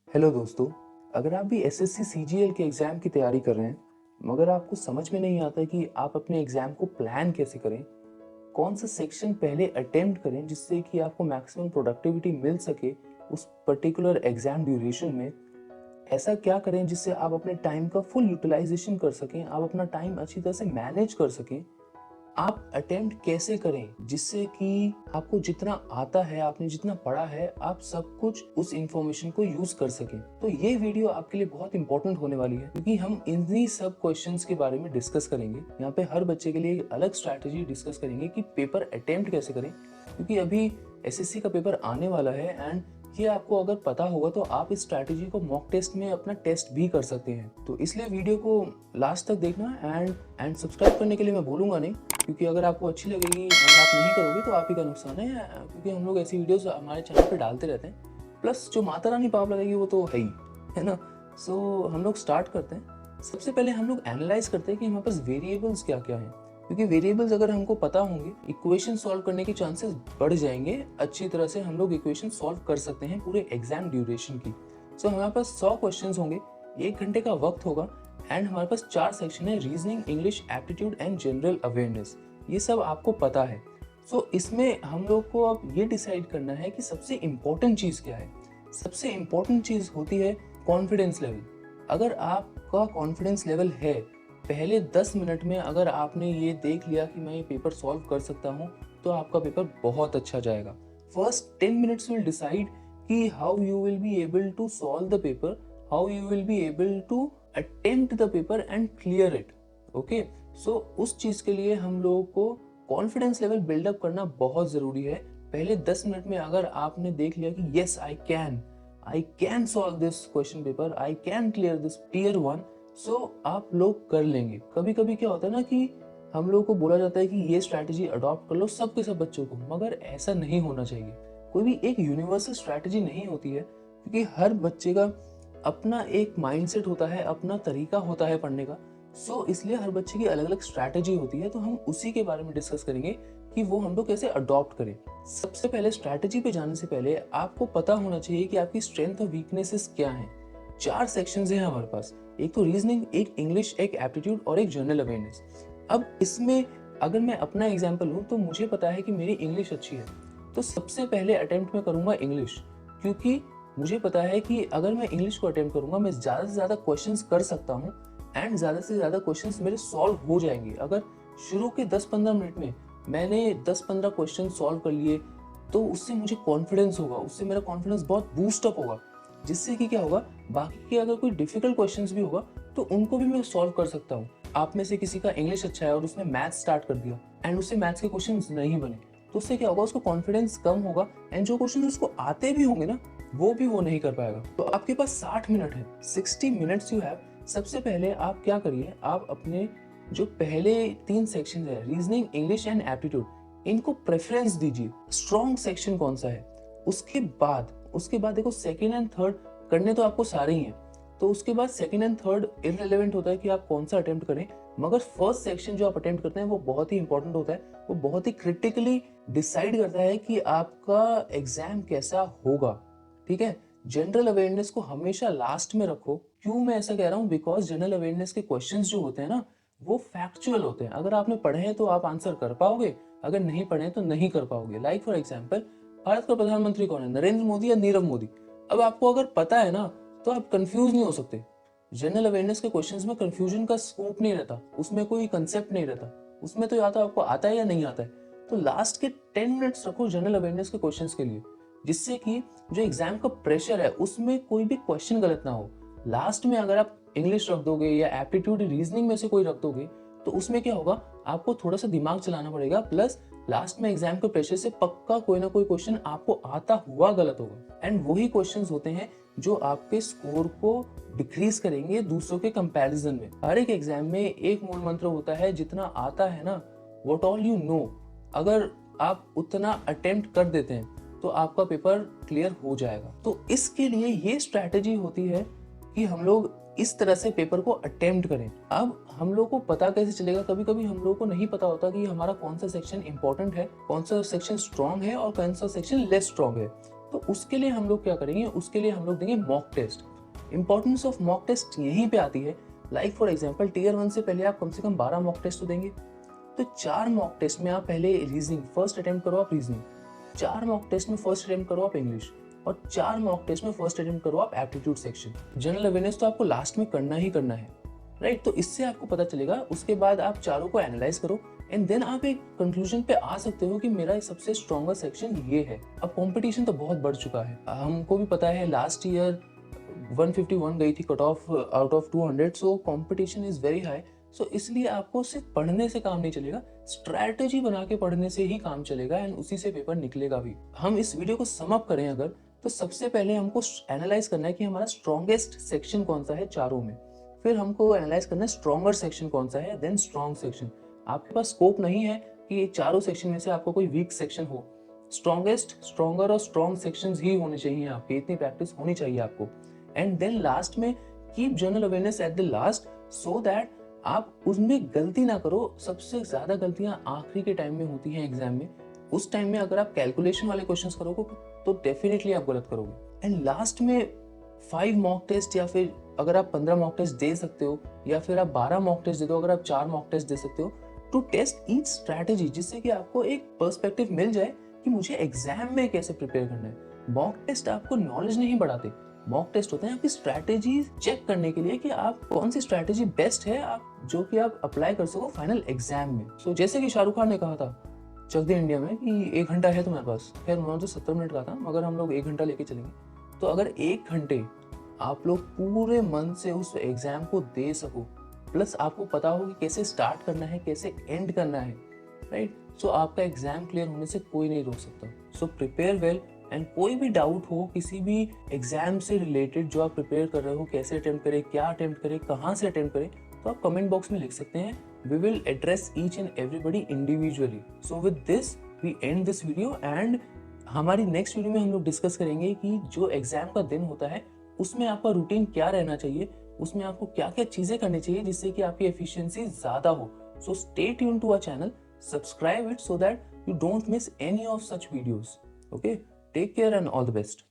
Hello दोस्तों। अगर आप भी एसएससी सीजीएल के एग्ज़ाम की तैयारी कर रहे हैं मगर आपको समझ में नहीं आता कि आप अपने एग्ज़ाम को प्लान कैसे करें, कौन सा सेक्शन पहले अटेम्प्ट करें जिससे कि आपको मैक्सिमम प्रोडक्टिविटी मिल सके उस पर्टिकुलर एग्ज़ाम ड्यूरेशन में, ऐसा क्या करें जिससे आप अपने टाइम का फुल यूटिलाइजेशन कर सकें, आप अपना टाइम अच्छी तरह से मैनेज कर सकें, आप अटेम्प्ट कैसे करें जिससे कि आपको जितना आता है, आपने जितना पढ़ा है, आप सब कुछ उस इंफॉर्मेशन को यूज कर सकें। तो ये वीडियो आपके लिए बहुत इंपॉर्टेंट होने वाली है क्योंकि हम इन्हीं सब क्वेश्चंस के बारे में डिस्कस करेंगे। यहाँ पे हर बच्चे के लिए एक अलग स्ट्रैटेजी डिस्कस करेंगे कि पेपर अटेम्प्ट कैसे करें, क्योंकि अभी एसएससी का पेपर आने वाला है एंड ये आपको अगर पता होगा तो आप इस स्ट्रैटेजी को मॉक टेस्ट में अपना टेस्ट भी कर सकते हैं। तो इसलिए वीडियो को लास्ट तक देखना एंड सब्सक्राइब करने के लिए मैं बोलूँगा नहीं, क्योंकि अगर आपको अच्छी लगेगी एंड आप नहीं करोगे तो आप ही का नुकसान है, क्योंकि हम लोग ऐसी वीडियोस हमारे चैनल पे डालते रहते हैं। प्लस जो माता रानी पाप लगाएगी वो तो है ही, है ना। सो हम लोग स्टार्ट करते हैं। सबसे पहले हम लोग एनालाइज करते हैं कि हमारे पास वेरिएबल्स क्या क्या हैं, क्योंकि वेरिएबल्स अगर हमको पता होंगे इक्वेशन सॉल्व करने के चांसेस बढ़ जाएंगे। अच्छी तरह से हम लोग इक्वेशन सॉल्व कर सकते हैं पूरे एग्जाम ड्यूरेशन की। सो हमारे पास 100 क्वेश्चंस होंगे, 1 घंटे का वक्त होगा एंड हमारे पास 4 सेक्शन है: reasoning, English, aptitude and general awareness. ये सब आपको पता है। सो इसमें हम लोग को अब ये डिसाइड करना है कि सबसे इम्पोर्टेंट चीज़ क्या है। सबसे इम्पोर्टेंट चीज़ होती है कॉन्फिडेंस लेवल। अगर आपका कॉन्फिडेंस लेवल है, पहले 10 मिनट में अगर आपने ये देख लिया कि मैं ये पेपर सॉल्व कर सकता हूँ, तो आपका पेपर बहुत अच्छा जाएगा। फर्स्ट 10 मिनट्स विल डिसाइड कि how you will be able to solve the paper, how you will be able to attempt the paper and clear it. Okay, so उस चीज़ के लिए हम लोगों को कॉन्फिडेंस लेवल बिल्डअप करना बहुत ज़रूरी है। पहले 10 मिनट में अगर आपने देख लिया कि yes I can solve this question paper, I can clear this tier 1, so आप लोग कर लेंगे। कभी कभी क्या होता है ना कि हम लोगों को बोला जाता है कि ये स्ट्रैटेजी अडॉप्ट कर लो सब के सब बच्चों को, मगर ऐसा नहीं होना चाहिए। कोई भी एक यूनिवर्सल स्ट्रैटेजी नहीं होती है, क्योंकि हर बच्चे का अपना एक माइंडसेट होता है, अपना तरीका होता है पढ़ने का। सो इसलिए हर बच्चे की अलग अलग स्ट्रैटेजी होती है, तो हम उसी के बारे में डिस्कस करेंगे कि वो हम लोग कैसे अडॉप्ट करें। सबसे पहले स्ट्रैटेजी पे जाने से पहले आपको पता होना चाहिए कि आपकी स्ट्रेंथ और वीकनेसेस क्या हैं। 4 सेक्शंस हैं हमारे पास, एक तो रीजनिंग, एक इंग्लिश, एक एप्टीट्यूड और एक जनरल अवेयरनेस। अब इसमें अगर मैं अपना एग्जांपल लूँ तो मुझे पता है कि मेरी इंग्लिश अच्छी है, तो सबसे पहले अटेम्प्ट में करूँगा इंग्लिश, क्योंकि मुझे पता है कि अगर मैं इंग्लिश को अटेम्प्ट करूँगा मैं ज़्यादा से ज़्यादा क्वेश्चंस कर सकता हूँ एंड ज़्यादा से ज़्यादा क्वेश्चंस मेरे सॉल्व हो जाएंगे। अगर शुरू के 10-15 मिनट में मैंने 10-15 क्वेश्चन सॉल्व कर लिए तो उससे मुझे कॉन्फिडेंस होगा, उससे मेरा कॉन्फिडेंस बहुत बूस्टअप होगा, जिससे कि क्या होगा, बाकी के अगर कोई डिफिकल्ट क्वेश्चंस भी होगा तो उनको भी मैं सॉल्व कर सकता हूँ। आप में से किसी का इंग्लिश अच्छा है और उसने मैथ्स स्टार्ट कर दिया एंड उससे मैथ्स के क्वेश्चंस नहीं बने, तो उससे क्या होगा, उसको कॉन्फिडेंस कम होगा एंड जो क्वेश्चन उसको आते भी होंगे ना वो नहीं कर पाएगा। तो आपके पास 60 मिनट है, 60 मिनट्स यू हैव। सबसे पहले आप क्या करिए, आप अपने जो पहले 3 सेक्शन है, रीजनिंग, इंग्लिश एंड एप्टीट्यूड, इनको प्रेफरेंस दीजिए। स्ट्रॉन्ग सेक्शन कौन सा है, उसके बाद देखो सेकंड एंड थर्ड करने तो आपको सारे ही हैं, तो उसके बाद सेकंड एंड थर्ड इररिलेवेंट होता है कि आप कौन सा अटेम्प्ट करें, मगर फर्स्ट सेक्शन जो आप अटेम्प्ट करते हैं वो बहुत ही इंपॉर्टेंट होता है। वो बहुत ही क्रिटिकली डिसाइड करता है कि आपका एग्जाम कैसा होगा। ठीक है, जनरल अवेयरनेस को हमेशा लास्ट में रखो। क्यों मैं ऐसा कह रहा हूँ, बिकॉज जनरल अवेयरनेस के क्वेश्चंस जो होते हैं ना वो फैक्चुअल होते हैं। अगर आपने पढ़े हैं तो आप आंसर कर पाओगे, अगर नहीं पढ़े तो नहीं कर पाओगे। लाइक फॉर एग्जाम्पल, भारत का प्रधानमंत्री कौन है, नरेंद्र मोदी या नीरव मोदी। अब आपको अगर पता है ना तो आप कंफ्यूज नहीं हो सकते। जनरल अवेयरनेस के क्वेश्चंस में कंफ्यूजन का स्कोप नहीं रहता, उसमें कोई कंसेप्ट नहीं रहता, उसमें तो या तो आपको आता है या नहीं आता है। तो लास्ट के 10 मिनट्स रखो जनरल अवेयरनेस के क्वेश्चंस के लिए, जिससे कि जो एग्जाम का प्रेशर है उसमें कोई भी क्वेश्चन गलत ना हो। लास्ट में अगर आप इंग्लिश रख दोगे या एप्टीट्यूड रीजनिंग में से कोई रख दोगे तो उसमें क्या होगा, आपको थोड़ा सा दिमाग चलाना पड़ेगा, प्लस लास्ट में एग्जाम के प्रेशर से पक्का कोई ना कोई क्वेश्चन आपको आता हुआ गलत होगा एंड वही क्वेश्चंस होते हैं जो आपके स्कोर को डिक्रीज करेंगे दूसरों के कंपैरिजन में। हर एक एग्जाम में एक मूल मंत्र होता है, जितना आता है ना, व्हाट ऑल यू नो, अगर आप उतना अटेम्प्ट कर देते हैं तो आपका पेपर क्लियर हो जाएगा। तो इसके लिए ये स्ट्रैटेजी होती है कि हम लोग इस तरह से पेपर को अटेम्प्ट करें। अब हम लोग को पता कैसे चलेगा, कभी कभी हम लोग को नहीं पता होता कि हमारा कौन सा सेक्शन इंपॉर्टेंट है, कौन सा सेक्शन स्ट्रॉन्ग है और कौन सा सेक्शन लेस स्ट्रॉन्ग है। तो उसके लिए हम लोग क्या करेंगे, उसके लिए हम लोग देंगे mock test. Importance of mock test यहीं पे आती है। लाइक फॉर एग्जांपल टियर 1 से पहले आप कम से कम 12 मॉक टेस्ट तो देंगे। तो 4 मॉक टेस्ट में आप पहले रीजनिंग फर्स्ट अटेम्प्ट करो, आप रीजनिंग 4 मॉक टेस्ट में फर्स्ट अटेम्प्ट करो आप इंग्लिश, और 4 मॉक टेस्ट में फर्स्ट अटेम्प्ट करो आप एप्टीट्यूड सेक्शन। जनरल अवेयरनेस तो आपको लास्ट में करना ही करना है, राइट। तो इससे आपको पता चलेगा, उसके बाद आप चारों को एनालाइज करो एंड देन आप एक कंक्लूजन पे आ सकते हो कि मेरा सबसे स्ट्रॉन्गर सेक्शन ये है। अब कंपटीशन तो बहुत बढ़ चुका है, हमको भी पता है लास्ट ईयर 151 गई थी cut off out of 200, so competition is very high. So इसलिए आपको सिर्फ पढ़ने से काम नहीं चलेगा, स्ट्रैटेजी बना के पढ़ने से ही काम चलेगा एंड उसी से पेपर निकलेगा भी। हम इस वीडियो को सम अप करें अगर, तो सबसे पहले हमको एनालाइज करना है कि हमारा स्ट्रॉन्गेस्ट सेक्शन कौन सा है चारों में, फिर हमको एनालाइज करना है स्ट्रॉन्गर सेक्शन कौन सा है, देन स्ट्रॉन्ग सेक्शन। आपके पास स्कोप नहीं है कि ये चारों सेक्शन में से आपको कोई वीक सेक्शन हो, स्ट्रॉन्गेस्ट, स्ट्रॉन्गर और स्ट्रॉन्ग सेक्शंस ही होने चाहिए आपके, इतनी प्रैक्टिस होनी चाहिए आपको। एंड देन लास्ट में keep general awareness at the last, so that आप उसमें गलती ना करो। सबसे ज्यादा गलतियां आखिरी के टाइम में होती हैं एग्जाम में, उस टाइम में अगर आप कैलकुलेशन वाले क्वेश्चंस करोगे तो डेफिनेटली आप गलत करोगे। एंड लास्ट में 5 मॉक टेस्ट, या फिर अगर आप 15 मॉक टेस्ट दे सकते हो, या फिर आप 12 मॉक टेस्ट दे दो, अगर आप 4 मॉक टेस्ट दे सकते हो, टू टेस्ट ईच स्ट्रैटेजी, जिससे कि आपको एक पर्सपेक्टिव मिल जाए कि मुझे एग्जाम में कैसे प्रिपेयर करना है। मॉक टेस्ट आपको नॉलेज नहीं बढ़ाते, मॉक टेस्ट होते हैं आपकी स्ट्रैटेजी चेक करने के लिए कि आप कौन सी स्ट्रैटेजी बेस्ट है, आप जो कि आप अप्लाई कर सको फाइनल एग्जाम में। सो जैसे कि शाहरुख खान ने कहा था चक दे इंडिया में कि 1 घंटा है तुम्हारे पास, खैर उन्होंने तो 70 मिनट कहा था, मगर हम लोग 1 घंटा लेके चलेंगे। तो अगर 1 घंटे आप लोग पूरे मन से उस एग्जाम को दे सको, प्लस आपको पता हो कि कैसे स्टार्ट करना है, कैसे एंड करना है, राइट, सो आपका एग्जाम क्लियर होने से कोई नहीं रोक सकता। सो प्रिपेयर वेल, एंड कोई भी डाउट हो किसी भी एग्जाम से रिलेटेड जो आप प्रिपेयर कर रहे हो, कैसे अटेम्प्ट करें, क्या अटेम्प्ट करें, कहाँ से अटेम्प्ट करें, तो आप कमेंट बॉक्स में लिख सकते हैं। We will address each and everybody individually. So with this we end this video, and हमारी नेक्स्ट वीडियो में हम लोग डिस्कस करेंगे कि जो एग्जाम का दिन होता है उसमें आपका रूटीन क्या रहना चाहिए, उसमें आपको क्या क्या चीजें करनी चाहिए जिससे कि आपकी एफिशिएंसी ज्यादा हो। So stay tune to our channel, subscribe it so that you don't miss any of such videos. Okay, take care and all the best.